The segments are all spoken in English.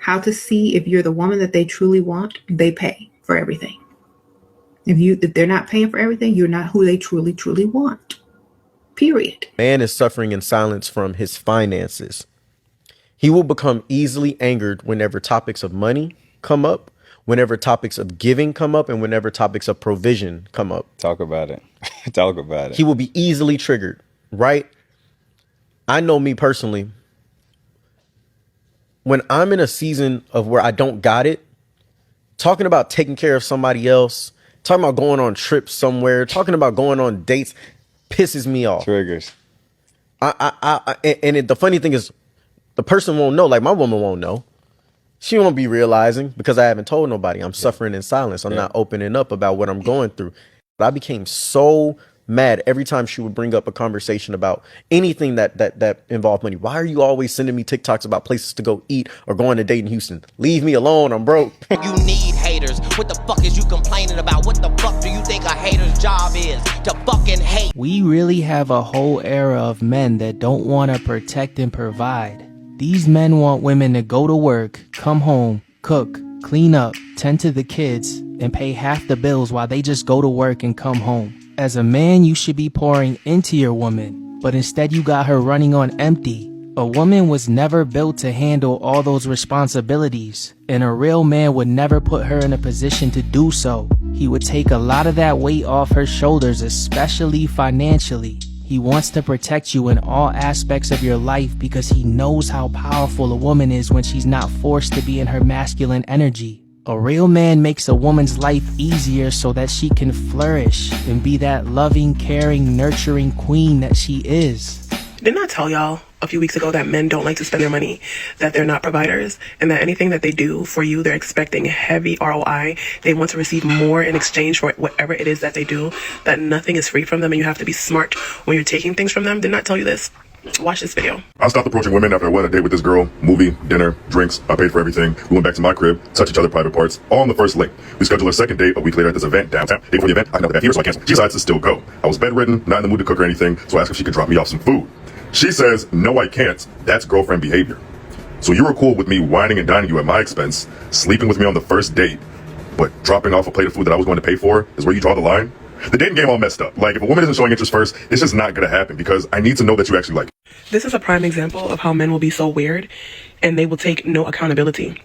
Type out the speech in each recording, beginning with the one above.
how to see if you're the woman that they truly want. They pay for everything. If they're not paying for everything, you're not who they truly want. Period. Man is suffering in silence from his finances. He will become easily angered whenever topics of money come up, whenever topics of giving come up, and whenever topics of provision come up. Talk about it. Talk about it. He will be easily triggered, right? I know me personally. When I'm in a season of where I don't got it, talking about taking care of somebody else, talking about going on trips somewhere, talking about going on dates, pisses me off. Triggers. The funny thing is, the person won't know. Like, my woman won't know. She won't be realizing because I haven't told nobody. I'm suffering in silence. I'm not opening up about what I'm going through. But I became so mad every time she would bring up a conversation about anything that involved money. Why are you always sending me TikToks about places to go eat or going to date in Houston? Leave me alone. I'm broke. You need haters. What the fuck is you complaining about? What the fuck do you think a hater's job is? To fucking hate. We really have a whole era of men that don't want to protect and provide. These men want women to go to work, come home, cook, clean up, tend to the kids, and pay half the bills while they just go to work and come home. As a man, you should be pouring into your woman, but instead you got her running on empty. A woman was never built to handle all those responsibilities, and a real man would never put her in a position to do so. He would take a lot of that weight off her shoulders, especially financially. He wants to protect you in all aspects of your life because he knows how powerful a woman is when she's not forced to be in her masculine energy. A real man makes a woman's life easier so that she can flourish and be that loving, caring, nurturing queen that she is. Didn't I tell y'all a few weeks ago that men don't like to spend their money, that they're not providers, and that anything that they do for you, they're expecting heavy ROI. They want to receive more in exchange for whatever it is that they do, that nothing is free from them, and you have to be smart when you're taking things from them. Didn't I tell you this? Watch this video. I stopped approaching women after I went on a date with this girl. Movie, dinner, drinks. I paid for everything. We went back to my crib, touched each other private parts, all on the first link. We scheduled our second date a week later at this event downtown. Day before the event, I got the bad fever, so I canceled. She decides to still go. I was bedridden, not in the mood to cook or anything, so I asked if she could drop me off some food. She says, no, I can't. That's girlfriend behavior. So you were cool with me whining and dining you at my expense, sleeping with me on the first date, but dropping off a plate of food that I was going to pay for is where you draw the line? The dating game all messed up. Like, if a woman isn't showing interest first, it's just not going to happen because I need to know that you actually like it. This is a prime example of how men will be so weird and they will take no accountability,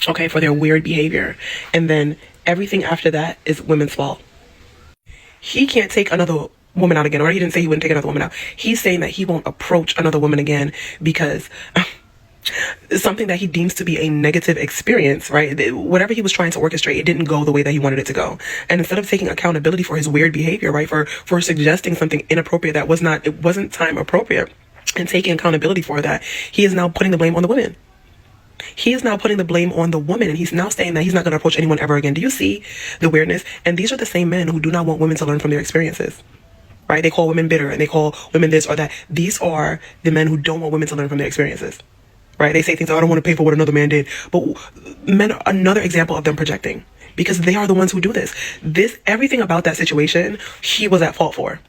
okay, for their weird behavior. And then everything after that is women's fault. He can't take another woman out again, or he didn't say he wouldn't take another woman out. He's saying that he won't approach another woman again because something that he deems to be a negative experience, right? Whatever he was trying to orchestrate, it didn't go the way that he wanted it to go. And instead of taking accountability for his weird behavior, right, for suggesting something inappropriate that wasn't time appropriate, and taking accountability for that, he is now putting the blame on the women. He is now putting the blame on the woman, and he's now saying that he's not going to approach anyone ever again. Do you see the weirdness? And these are the same men who do not want women to learn from their experiences, right? They call women bitter and they call women this or that. These are the men who don't want women to learn from their experiences, right? They say things like, I don't want to pay for what another man did. But men are another example of them projecting because they are the ones who do this. Everything about that situation, he was at fault for.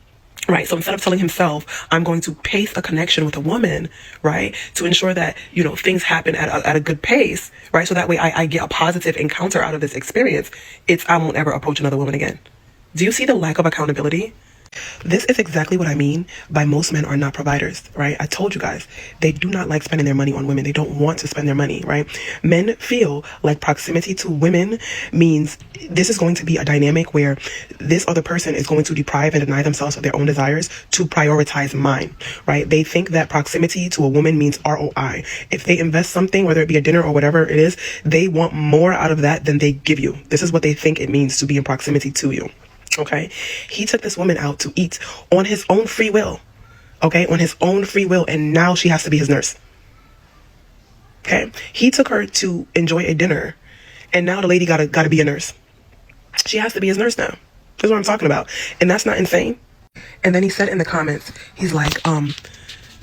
Right. So instead of telling himself, I'm going to pace a connection with a woman, right, to ensure that, you know, things happen at a good pace, right, so that way I get a positive encounter out of this experience, I won't ever approach another woman again. Do you see the lack of accountability? This is exactly what I mean by most men are not providers, right? I told you guys, they do not like spending their money on women. They don't want to spend their money, right? Men feel like proximity to women means this is going to be a dynamic where this other person is going to deprive and deny themselves of their own desires to prioritize mine, right? They think that proximity to a woman means ROI. If they invest something, whether it be a dinner or whatever it is, they want more out of that than they give you. This is what they think it means to be in proximity to you. Okay, he took this woman out to eat on his own free will. Okay, on his own free will, and now she has to be his nurse. Okay, he took her to enjoy a dinner, and now the lady gotta be a nurse. She has to be his nurse now. That's what I'm talking about, and that's not insane. And then he said in the comments, he's like,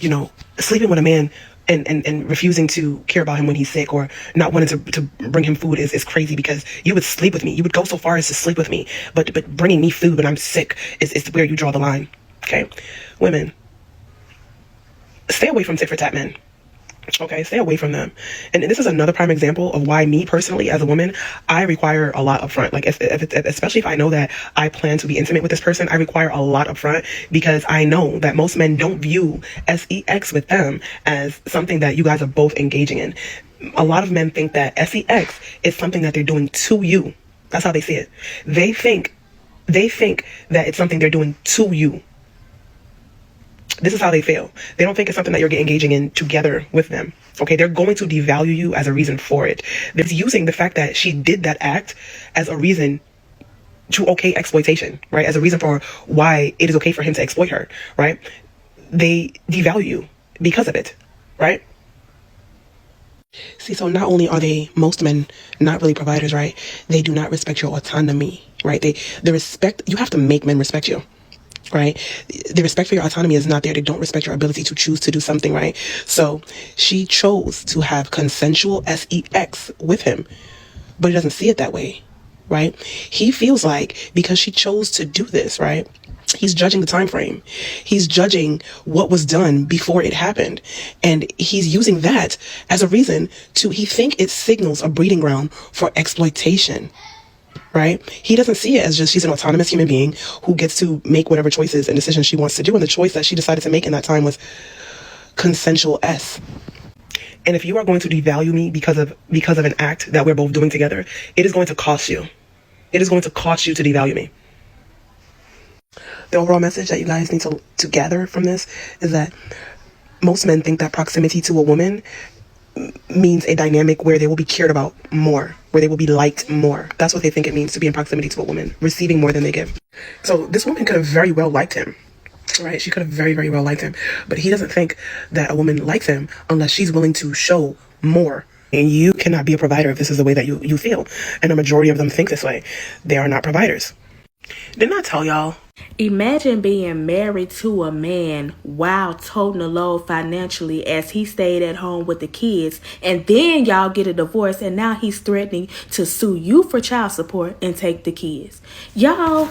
you know, sleeping with a man and refusing to care about him when he's sick or not wanting to bring him food is crazy because you would sleep with me. You would go so far as to sleep with me. But bringing me food when I'm sick is where you draw the line. Okay? Women, stay away from tit for tat men. Okay, stay away from them. And this is another prime example of why me personally, as a woman, I require a lot up front. Like, especially if I know that I plan to be intimate with this person, I require a lot up front because I know that most men don't view sex with them as something that you guys are both engaging in. A lot of men think that sex is something that they're doing to you. That's how they see it. They think that it's something they're doing to you. This is how they feel. They don't think it's something that you're engaging in together with them. Okay, they're going to devalue you as a reason for it. They're using the fact that she did that act as a reason to okay exploitation, right? As a reason for why it is okay for him to exploit her, right? They devalue you because of it, right? See, so not only are most men not really providers, right? They do not respect your autonomy, right? You have to make men respect you. Right? The respect for your autonomy is not there. They don't respect your ability to choose to do something, right? So she chose to have consensual sex with him, but he doesn't see it that way, right? He feels like because she chose to do this, right? He's judging the time frame. He's judging what was done before it happened. And he's using that as a reason he think it signals a breeding ground for exploitation. Right? He doesn't see it as just she's an autonomous human being who gets to make whatever choices and decisions she wants to do. And the choice that she decided to make in that time was consensual S. And if you are going to devalue me because of an act that we're both doing together, it is going to cost you. It is going to cost you to devalue me. The overall message that you guys need to gather from this is that most men think that proximity to a woman means a dynamic where they will be cared about more, where they will be liked more. That's what they think it means to be in proximity to a woman, receiving more than they give. So this woman could have very well liked him, right? She could have very, very well liked him, but he doesn't think that a woman likes him unless she's willing to show more. And you cannot be a provider if this is the way that you feel. And the majority of them think this way. They are not providers. Didn't I tell y'all? Imagine being married to a man while toting the load financially as he stayed at home with the kids, and then y'all get a divorce and now he's threatening to sue you for child support and take the kids. Y'all,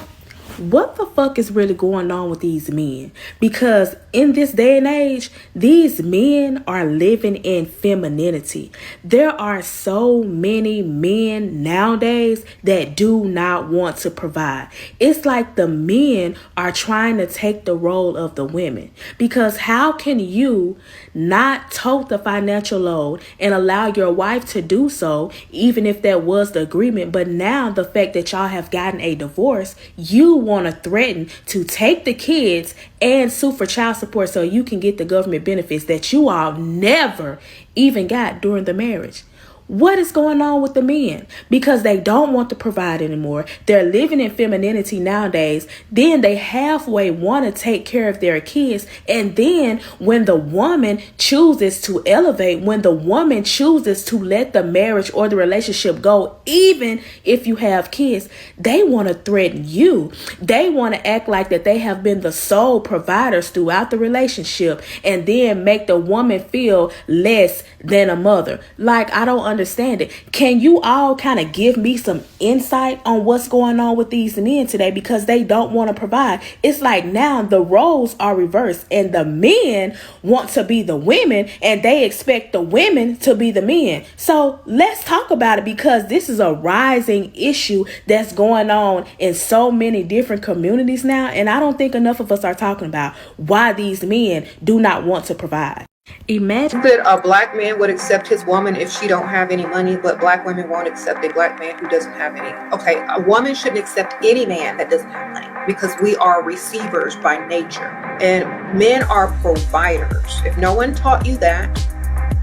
what the fuck is really going on with these men? Because in this day and age, these men are living in femininity. There are so many men nowadays that do not want to provide. It's like the men are trying to take the role of the women. Because how can you not tote the financial load and allow your wife to do so, even if that was the agreement? But now the fact that y'all have gotten a divorce, you want to threaten to take the kids and sue for child support so you can get the government benefits that you all never even got during the marriage. What is going on with the men? Because they don't want to provide anymore. They're living in femininity nowadays. Then they halfway want to take care of their kids. And then when the woman chooses to elevate, when the woman chooses to let the marriage or the relationship go, even if you have kids, they want to threaten you. They want to act like that they have been the sole providers throughout the relationship and then make the woman feel less than a mother. Like, I don't understand it. Can you all kind of give me some insight on what's going on with these men today? Because they don't want to provide. It's like now the roles are reversed and the men want to be the women and they expect the women to be the men. So let's talk about it, because this is a rising issue that's going on in so many different communities now. And I don't think enough of us are talking about why these men do not want to provide. Imagine that a black man would accept his woman if she don't have any money, but black women won't accept a black man who doesn't have any. Okay, a woman shouldn't accept any man that doesn't have money because we are receivers by nature and men are providers. If no one taught you that,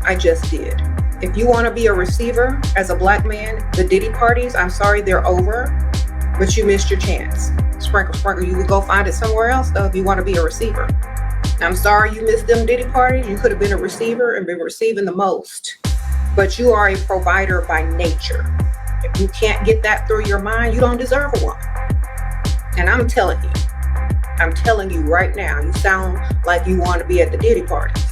I just did. If you want to be a receiver as a black man, the Diddy parties, I'm sorry, they're over, but you missed your chance. Sprinkle, you would go find it somewhere else though if you want to be a receiver. I'm sorry you missed them Diddy parties. You could have been a receiver and been receiving the most. But you are a provider by nature. If you can't get that through your mind, you don't deserve a woman. And I'm telling you right now, you sound like you want to be at the Diddy parties.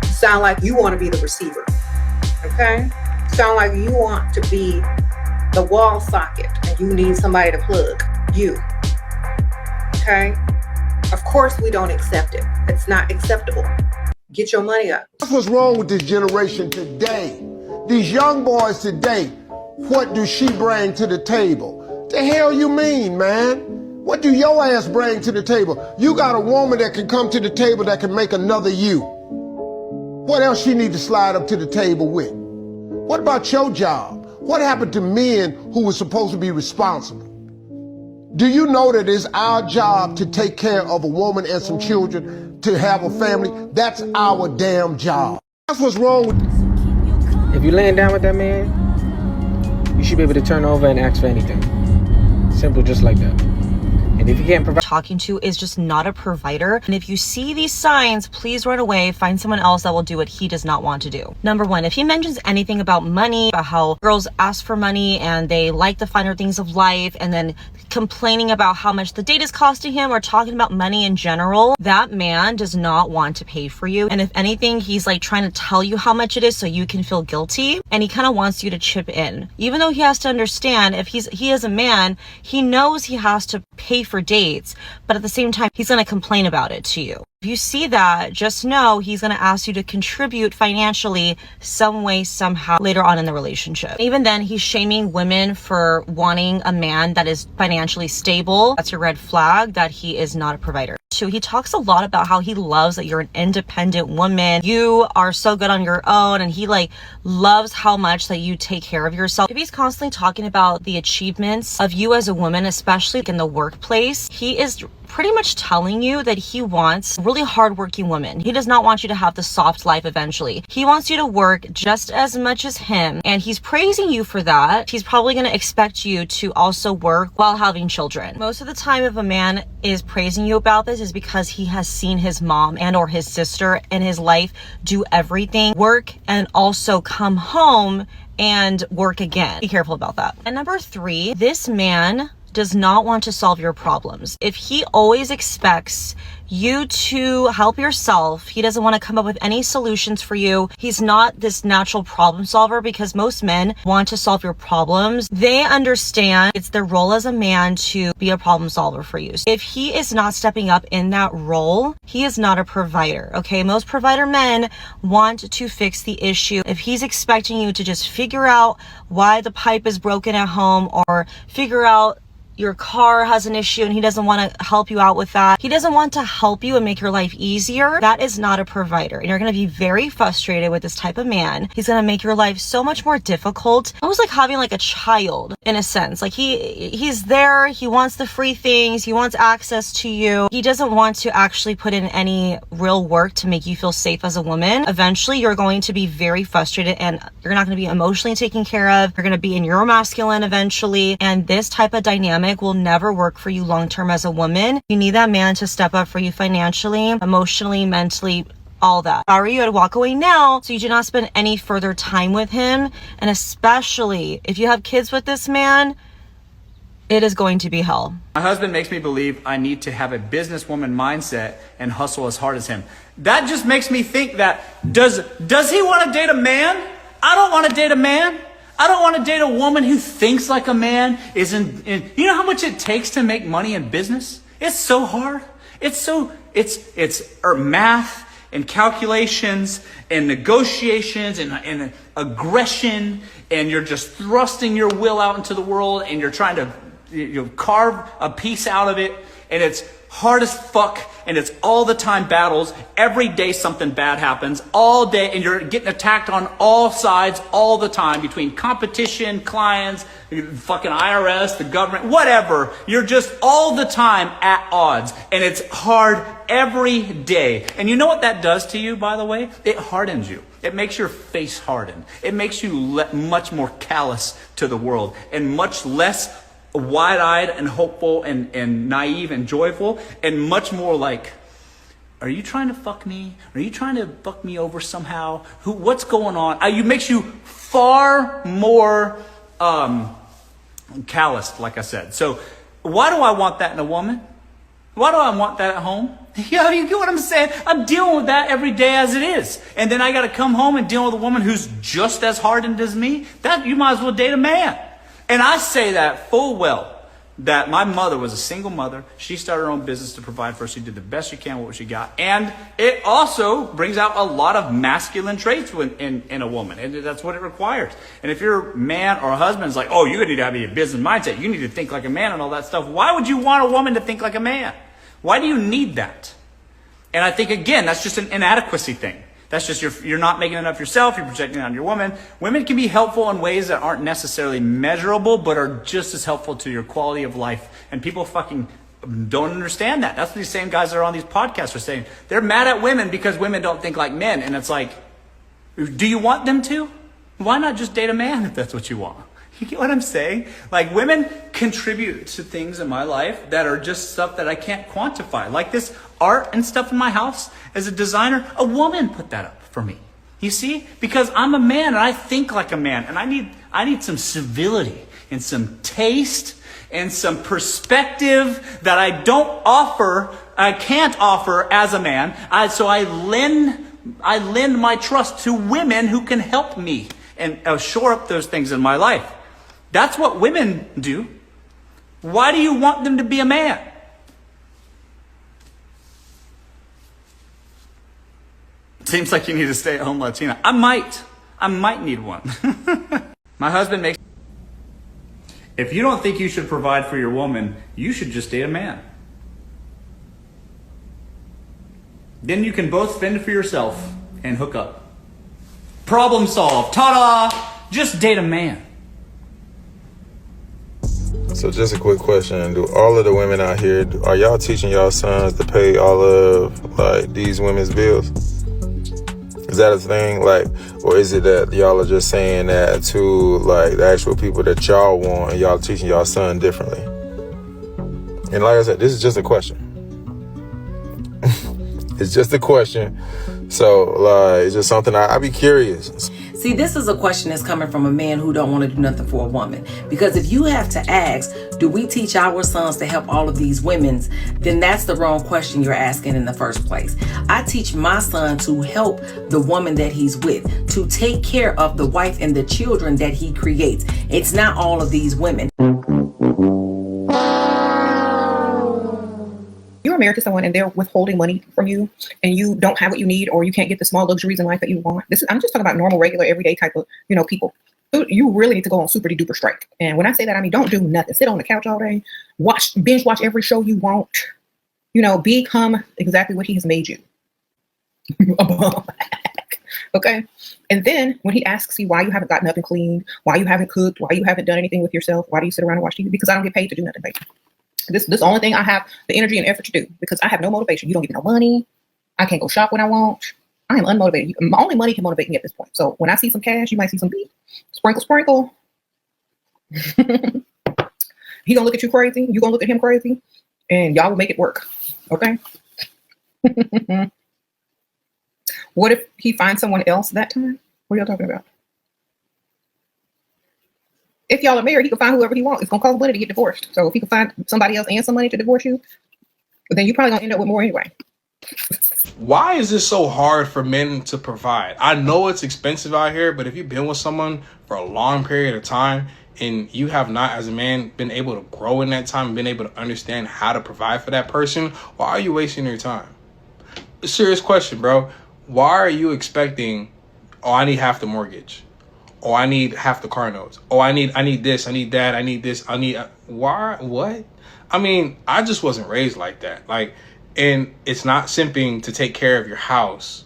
You sound like you want to be the receiver. Okay? You sound like you want to be the wall socket and you need somebody to plug you. Okay? Of course we don't accept it. It's not acceptable. Get your money up. That's what's wrong with this generation today. These young boys today, what do she bring to the table? The hell you mean, man? What do your ass bring to the table? You got a woman that can come to the table that can make another you. What else she need to slide up to the table with? What about your job? What happened to men who were supposed to be responsible? Do you know that it's our job to take care of a woman and some children, to have a family? That's our damn job. That's what's wrong with... If you're laying down with that man, you should be able to turn over and ask for anything. Simple, just like that. And if you can't provide... Talking to is just not a provider. And if you see these signs, please run away, find someone else that will do what he does not want to do. Number one, if he mentions anything about money, about how girls ask for money and they like the finer things of life, and then complaining about how much the date is costing him, or talking about money in general, that man does not want to pay for you. And if anything, he's like trying to tell you how much it is so you can feel guilty, and he kind of wants you to chip in. Even though he has to understand, if he is a man, he knows he has to pay for dates, but at the same time, he's going to complain about it to you. If you see that, just know he's going to ask you to contribute financially some way, somehow later on in the relationship. Even then, he's shaming women for wanting a man that is financially stable. That's your red flag that he is not a provider. Two, he talks a lot about how he loves that you're an independent woman. You are so good on your own, and he like loves how much that you take care of yourself. If he's constantly talking about the achievements of you as a woman, especially in the workplace, he is pretty much telling you that he wants really hardworking women. He does not want you to have the soft life eventually. He wants you to work just as much as him, and he's praising you for that. He's probably going to expect you to also work while having children. Most of the time, if a man is praising you about this, is because he has seen his mom and or his sister in his life do everything, work, and also come home and work again. Be careful about that. And number three, this man does not want to solve your problems. If he always expects you to help yourself, he doesn't want to come up with any solutions for you. He's not this natural problem solver, because most men want to solve your problems. They understand it's their role as a man to be a problem solver for you. If he is not stepping up in that role, he is not a provider, okay? Most provider men want to fix the issue. If he's expecting you to just figure out why the pipe is broken at home, or figure out your car has an issue and he doesn't want to help you out with that, he doesn't want to help you and make your life easier, that is not a provider. And you're going to be very frustrated with this type of man. He's going to make your life so much more difficult. Almost like having like a child in a sense. Like he's there, he wants the free things, he wants access to you. He doesn't want to actually put in any real work to make you feel safe as a woman. Eventually, you're going to be very frustrated and you're not going to be emotionally taken care of. You're going to be in your masculine eventually. And this type of dynamic will never work for you long term as a woman. You need that man to step up for you financially, emotionally, mentally, all that. If I were you, I'd walk away now so you do not spend any further time with him. And especially if you have kids with this man, it is going to be hell. My husband makes me believe I need to have a businesswoman mindset and hustle as hard as him. That just makes me think that, does he want to date a man? I don't want to date a man. I don't want to date a woman who thinks like a man. You know how much it takes to make money in business? It's so hard. It's math and calculations and negotiations and aggression, and you're just thrusting your will out into the world, and you're trying to carve a piece out of it, and it's hard as fuck, and it's all the time battles. Every day something bad happens, all day, and you're getting attacked on all sides all the time, between competition, clients, fucking IRS, the government, whatever. You're just all the time at odds, and it's hard every day. And you know what that does to you, by the way? It hardens you. It makes your face harden. It makes you much more callous to the world, and much less wide-eyed and hopeful and naive and joyful, and much more like, are you trying to fuck me? Are you trying to fuck me over somehow? What's going on? It makes you far more calloused, like I said. So why do I want that in a woman? Why do I want that at home? You get what I'm saying? I'm dealing with that every day as it is. And then I got to come home and deal with a woman who's just as hardened as me? That you might as well date a man. And I say that full well, that my mother was a single mother. She started her own business to provide for us. She did the best she can with what she got. And it also brings out a lot of masculine traits in a woman. And that's what it requires. And if your man or husband is like, oh, you need to have a business mindset, you need to think like a man and all that stuff, why would you want a woman to think like a man? Why do you need that? And I think, again, that's just an inadequacy thing. That's just you're not making enough yourself, you're projecting it on your woman. Women can be helpful in ways that aren't necessarily measurable, but are just as helpful to your quality of life. And people fucking don't understand that. That's what these same guys that are on these podcasts are saying. They're mad at women because women don't think like men. And it's like, do you want them to? Why not just date a man if that's what you want? You get what I'm saying? Like, women contribute to things in my life that are just stuff that I can't quantify. Like this art and stuff in my house. As a designer, a woman put that up for me. You see? Because I'm a man and I think like a man. And I need some civility and some taste and some perspective that I can't offer as a man. So I lend my trust to women who can help me and shore up those things in my life. That's what women do. Why do you want them to be a man? Seems like you need a stay-at-home Latina. I might need one. My husband makes... If you don't think you should provide for your woman, you should just date a man. Then you can both fend for yourself and hook up. Problem solved. Ta-da! Just date a man. So just a quick question. Do all of the women out here, are y'all teaching y'all sons to pay all of like these women's bills? Is that a thing? Like, or is it that y'all are just saying that to like the actual people that y'all want and y'all teaching y'all son differently? And like I said, this is just a question. It's just a question. So like, it's just something I be curious. See, this is a question that's coming from a man who don't want to do nothing for a woman. Because if you have to ask, do we teach our sons to help all of these women? Then that's the wrong question you're asking in the first place. I teach my son to help the woman that he's with, to take care of the wife and the children that he creates. It's not all of these women. You're married to someone and they're withholding money from you and you don't have what you need or you can't get the small luxuries in life that you want. I'm just talking about normal, regular, everyday type of, people. You really need to go on super duper strike. And when I say that, I mean, don't do nothing. Sit on the couch all day, binge watch every show you want, become exactly what he has made you. Okay. And then when he asks you why you haven't gotten up and cleaned, why you haven't cooked, why you haven't done anything with yourself, why do you sit around and watch TV? Because I don't get paid to do nothing, baby. This is the only thing I have the energy and effort to do because I have no motivation. You don't give me no money. I can't go shop when I want. I am unmotivated. Only money can motivate me at this point. So when I see some cash, you might see some beef. Sprinkle, sprinkle. He gonna look at you crazy. You gonna look at him crazy. And y'all will make it work. Okay? What if he finds someone else that time? What are y'all talking about? If y'all are married, he can find whoever he wants. It's going to cost money to get divorced. So if he can find somebody else and some money to divorce you, then you're probably going to end up with more anyway. Why is it so hard for men to provide? I know it's expensive out here, but if you've been with someone for a long period of time and you have not, as a man, been able to grow in that time and been able to understand how to provide for that person, why are you wasting your time? A serious question, bro. Why are you expecting, oh, I need half the mortgage? Oh, I need half the car notes. Oh, I need this. I need that. I need this. Why? What? I mean, I just wasn't raised like that. Like, and it's not simping to take care of your house,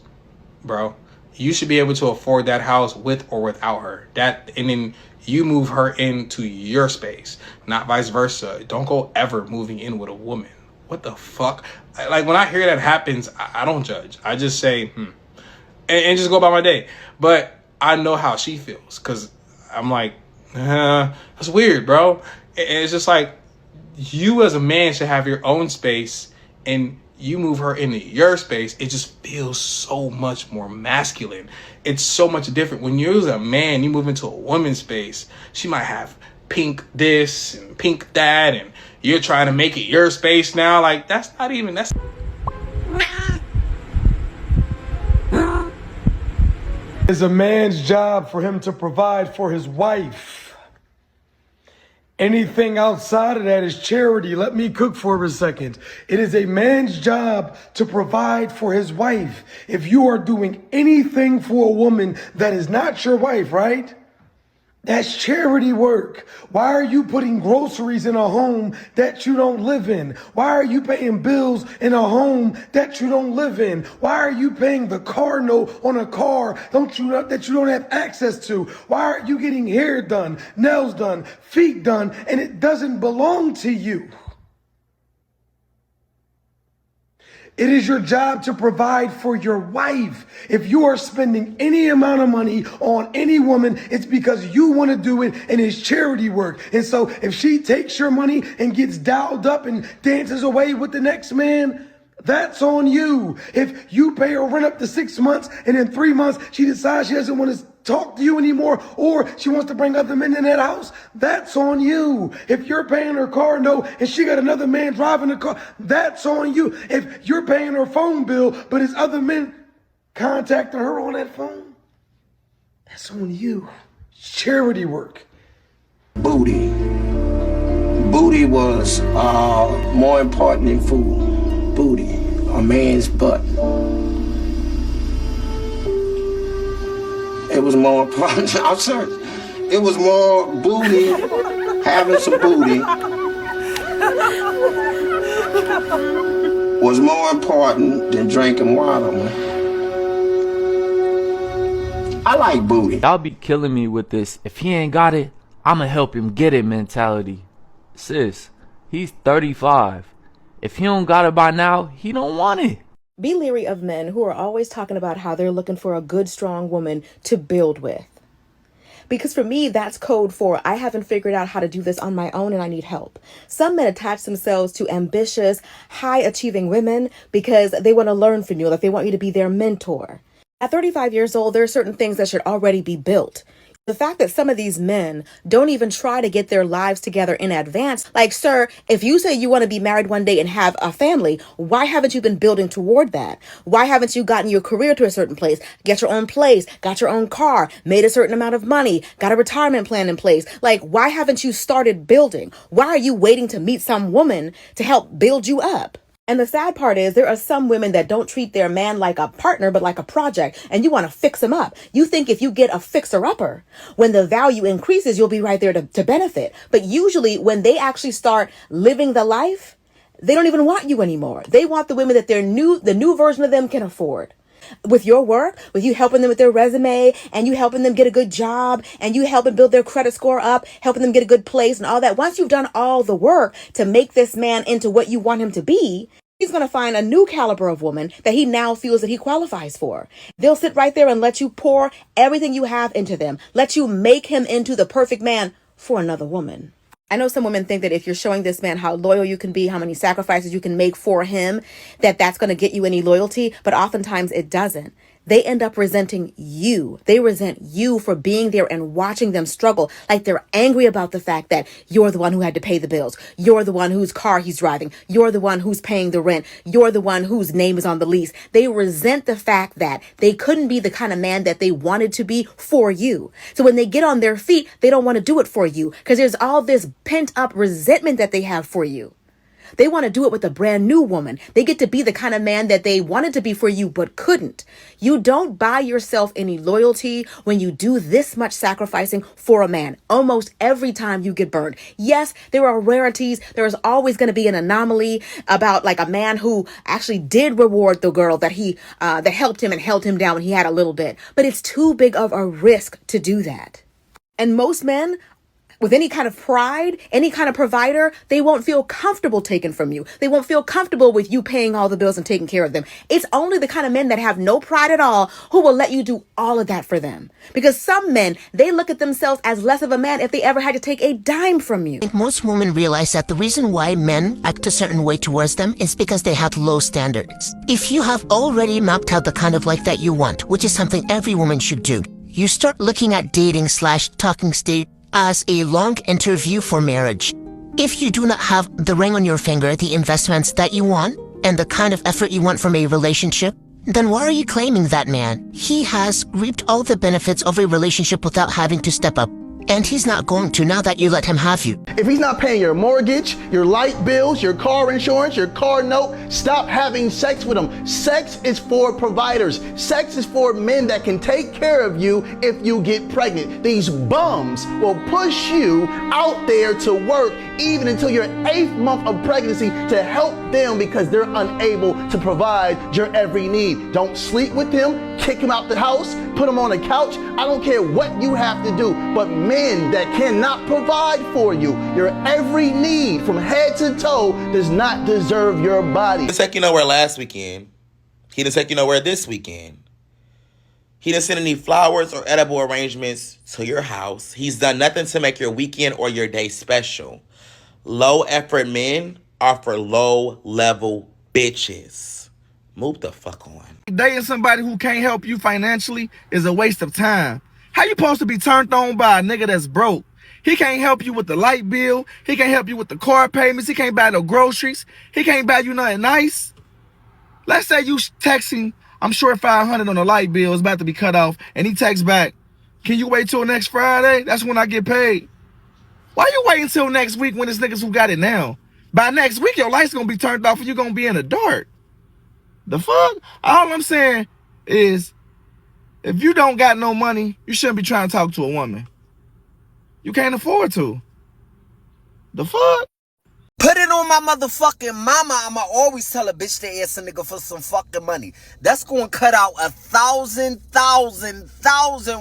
bro. You should be able to afford that house with or without her. And then you move her into your space, not vice versa. Don't go ever moving in with a woman. What the fuck? Like, when I hear that happens, I don't judge. I just say, and just go about my day. But I know how she feels because I'm like, that's weird, bro. And it's just like, you as a man should have your own space and you move her into your space. It just feels so much more masculine. It's so much different. When you're a man, you move into a woman's space. She might have pink this and pink that, and you're trying to make it your space now. Like, that's not even, that's... It's a man's job for him to provide for his wife. Anything outside of that is charity. Let me cook for a second. It is a man's job to provide for his wife. If you are doing anything for a woman that is not your wife, right? That's charity work. Why are you putting groceries in a home that you don't live in? Why are you paying bills in a home that you don't live in? Why are you paying the car note on a car that you don't have access to? Why are you getting hair done, nails done, feet done, and it doesn't belong to you? It is your job to provide for your wife. If you are spending any amount of money on any woman, it's because you want to do it and it's charity work. And so if she takes your money and gets dialed up and dances away with the next man, that's on you. If you pay her rent up to 6 months and in 3 months she decides she doesn't want to talk to you anymore, or she wants to bring other men in that house, that's on you. If you're paying her car note and she got another man driving the car, that's on you. If you're paying her phone bill, but it's other men contacting her on that phone, that's on you. It's charity work. Booty. Booty was more important than food. Booty, a man's butt. It was more important. I'm sorry. It was more booty, having some booty was more important than drinking water, man. I like booty. Y'all be killing me with this. If he ain't got it, I'ma help him get it mentality. Sis, he's 35. If he don't got it by now, he don't want it. Be leery of men who are always talking about how they're looking for a good, strong woman to build with. Because for me, that's code for I haven't figured out how to do this on my own and I need help. Some men attach themselves to ambitious, high-achieving women because they want to learn from you, like they want you to be their mentor. At 35 years old, there are certain things that should already be built. The fact that some of these men don't even try to get their lives together in advance. Like, sir, if you say you want to be married one day and have a family, why haven't you been building toward that? Why haven't you gotten your career to a certain place, get your own place, got your own car, made a certain amount of money, got a retirement plan in place? Like, why haven't you started building? Why are you waiting to meet some woman to help build you up? And the sad part is there are some women that don't treat their man like a partner, but like a project, and you want to fix him up. You think if you get a fixer-upper, when the value increases, you'll be right there to benefit. But usually when they actually start living the life, they don't even want you anymore. They want the women that the new version of them can afford. With your work, with you helping them with their resume and you helping them get a good job and you helping build their credit score up, helping them get a good place and all that. Once you've done all the work to make this man into what you want him to be, he's going to find a new caliber of woman that he now feels that he qualifies for. They'll sit right there and let you pour everything you have into them, let you make him into the perfect man for another woman. I know some women think that if you're showing this man how loyal you can be, how many sacrifices you can make for him, that that's going to get you any loyalty, but oftentimes it doesn't. They end up resenting you. They resent you for being there and watching them struggle. Like they're angry about the fact that you're the one who had to pay the bills. You're the one whose car he's driving. You're the one who's paying the rent. You're the one whose name is on the lease. They resent the fact that they couldn't be the kind of man that they wanted to be for you. So when they get on their feet, they don't want to do it for you because there's all this pent up resentment that they have for you. They want to do it with a brand new woman. They get to be the kind of man that they wanted to be for you, but couldn't. You don't buy yourself any loyalty when you do this much sacrificing for a man. Almost every time you get burned. Yes, there are rarities. There is always going to be an anomaly about like a man who actually did reward the girl that that helped him and held him down when he had a little bit. But it's too big of a risk to do that. And most men, with any kind of pride, any kind of provider, they won't feel comfortable taking from you. They won't feel comfortable with you paying all the bills and taking care of them. It's only the kind of men that have no pride at all who will let you do all of that for them. Because some men, they look at themselves as less of a man if they ever had to take a dime from you. I think most women realize that the reason why men act a certain way towards them is because they have low standards. If you have already mapped out the kind of life that you want, which is something every woman should do, you start looking at dating/talking stage as a long interview for marriage. If you do not have the ring on your finger, the investments that you want, and the kind of effort you want from a relationship, then why are you claiming that man? He has reaped all the benefits of a relationship without having to step up. And he's not going to now that you let him have you. If he's not paying your mortgage, your light bills, your car insurance, your car note, stop having sex with him. Sex is for providers. Sex is for men that can take care of you if you get pregnant. These bums will push you out there to work even until your 8th month of pregnancy to help them because they're unable to provide your every need. Don't sleep with him, kick him out the house, put him on a couch. I don't care what you have to do, but men that cannot provide for you, your every need from head to toe does not deserve your body. He didn't take you nowhere last weekend. He didn't take you nowhere this weekend. He didn't send any flowers or edible arrangements to your house. He's done nothing to make your weekend or your day special. Low effort men are for low level bitches. Move the fuck on. Dating somebody who can't help you financially is a waste of time. How you supposed to be turned on by a nigga that's broke? He can't help you with the light bill. He can't help you with the car payments. He can't buy no groceries. He can't buy you nothing nice. Let's say you texting, I'm sure 500 on the light bill is about to be cut off, and he texts back, can you wait till next Friday? That's when I get paid. Why you waiting until next week when it's niggas who got it now? By next week, your light's gonna be turned off and you're gonna be in the dark. The fuck? All I'm saying is, if you don't got no money, you shouldn't be trying to talk to a woman. You can't afford to. The fuck? Put it on my motherfucking mama. I'ma always tell a bitch to ask a nigga for some fucking money. That's gonna cut out 1,000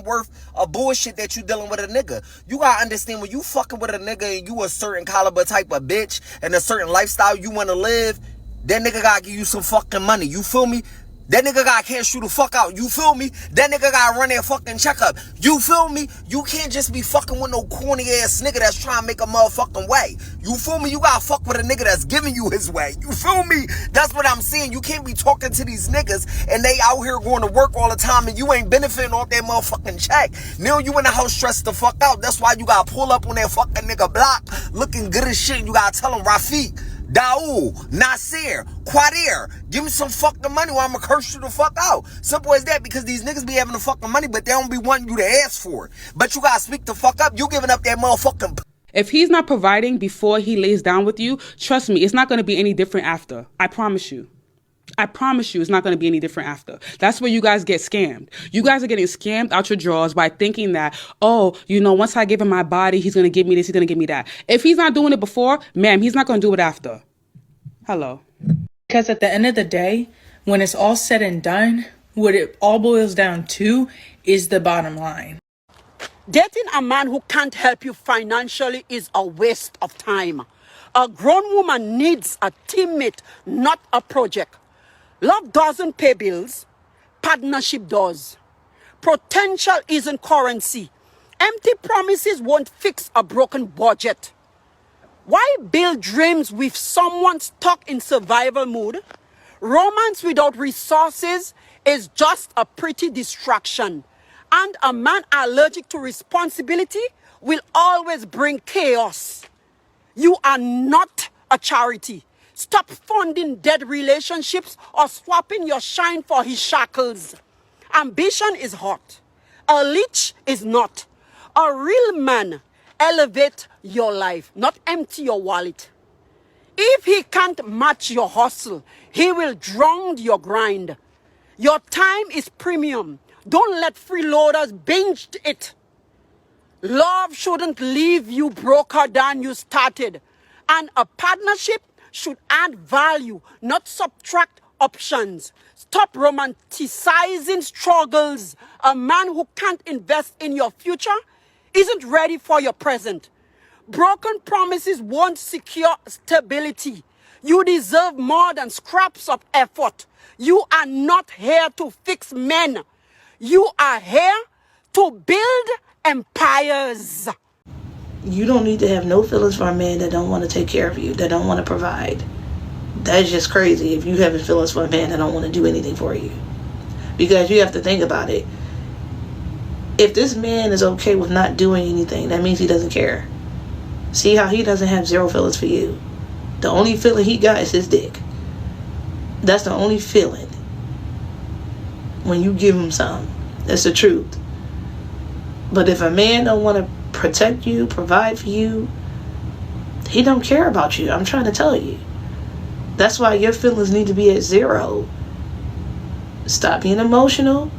worth of bullshit that you dealing with a nigga. You gotta understand, when you fucking with a nigga and you a certain caliber type of bitch and a certain lifestyle you wanna live, that nigga gotta give you some fucking money. You feel me? That nigga gotta cash you the fuck out. You feel me? That nigga gotta run that fucking checkup. You feel me? You can't just be fucking with no corny ass nigga that's trying to make a motherfucking way. You feel me? You gotta fuck with a nigga that's giving you his way. You feel me? That's what I'm saying. You can't be talking to these niggas and they out here going to work all the time and you ain't benefiting off that motherfucking check. Now you in the house stressed the fuck out. That's why you gotta pull up on that fucking nigga block looking good as shit. You gotta tell him, Rafiq, Daoud, Nasir, Quadir, give me some fucking money or I'ma curse you the fuck out. Simple as that, because these niggas be having the fucking money, but they don't be wanting you to ask for it. But you gotta speak the fuck up. You giving up that motherfucking... If he's not providing before he lays down with you, trust me, it's not going to be any different after. I promise you. I promise you it's not going to be any different after. That's where you guys get scammed. You guys are getting scammed out your drawers by thinking that, oh, you know, once I give him my body, he's going to give me this, he's going to give me that. If he's not doing it before, ma'am, he's not going to do it after. Hello. Because at the end of the day, when it's all said and done, what it all boils down to is the bottom line. Dating a man who can't help you financially is a waste of time. A grown woman needs a teammate, not a project. Love doesn't pay bills. Partnership does. Potential isn't currency. Empty promises won't fix a broken budget. Why build dreams with someone stuck in survival mode? Romance without resources is just a pretty distraction. And a man allergic to responsibility will always bring chaos. You are not a charity. Stop funding dead relationships or swapping your shine for his shackles. Ambition is hot. A leech is not. A real man elevate your life, not empty your wallet. If he can't match your hustle, he will drown your grind. Your time is premium. Don't let freeloaders binge it. Love shouldn't leave you broker than you started. And a partnership should add value, not subtract options. Stop romanticizing struggles. A man who can't invest in your future isn't ready for your present. Broken promises won't secure stability. You deserve more than scraps of effort. You are not here to fix men. You are here to build empires. You don't need to have no feelings for a man that don't want to take care of you, that don't want to provide. That's just crazy if you having feelings for a man that don't want to do anything for you. Because you have to think about it. If this man is okay with not doing anything, that means he doesn't care. See how he doesn't have zero feelings for you. The only feeling he got is his dick. That's the only feeling. When you give him some. That's the truth. But if a man don't want to protect you, provide for you. He don't care about you. I'm trying to tell you. That's why your feelings need to be at 0. Stop being emotional.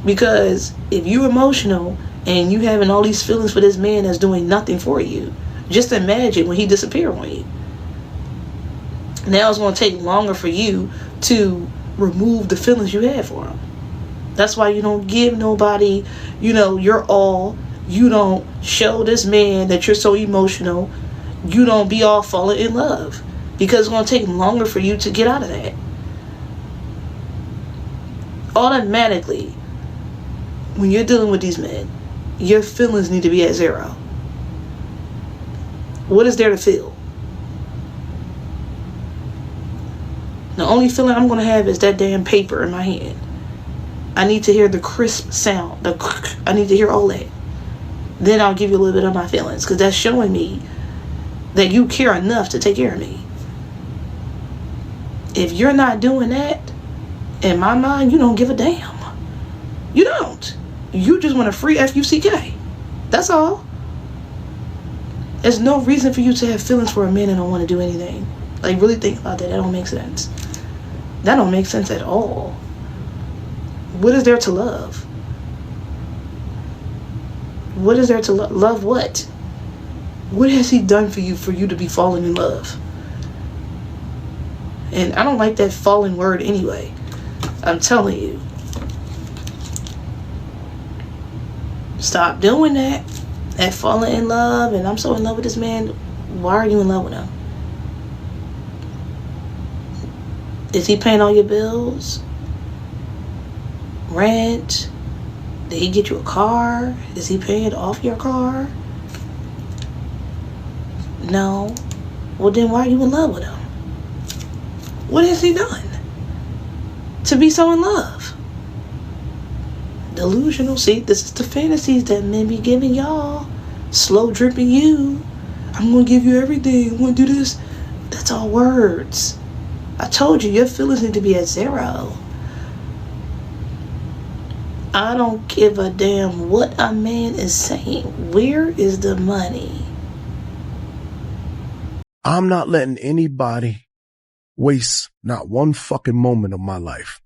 Because if you're emotional and you having all these feelings for this man that's doing nothing for you, just imagine when he disappear on you. Now it's going to take longer for you to remove the feelings you had for him. That's why you don't give nobody, your all. You don't show this man that you're so emotional. You don't be all falling in love. Because it's going to take longer for you to get out of that. Automatically, when you're dealing with these men, your feelings need to be at 0. What is there to feel? The only feeling I'm going to have is that damn paper in my hand. I need to hear the crisp sound. I need to hear all that. Then I'll give you a little bit of my feelings. Because that's showing me that you care enough to take care of me. If you're not doing that, in my mind, you don't give a damn. You don't. You just want a free F-U-C-K. That's all. There's no reason for you to have feelings for a man that don't want to do anything. Like, really think about that. That don't make sense. That don't make sense at all. What is there to love? What is there to love? Love what? What has he done for you to be falling in love? And I don't like that falling word anyway. I'm telling you. Stop doing that. That falling in love, and I'm so in love with this man. Why are you in love with him? Is he paying all your bills? Rent? Did he get you a car? Is he paying off your car? No. Well, then why are you in love with him? What has he done to be so in love? Delusional. See, this is the fantasies that men be giving y'all. Slow dripping you. I'm going to give you everything. I'm going to do this. That's all words. I told you, your feelings need to be at 0. I don't give a damn what a man is saying. Where is the money? I'm not letting anybody waste not one fucking moment of my life.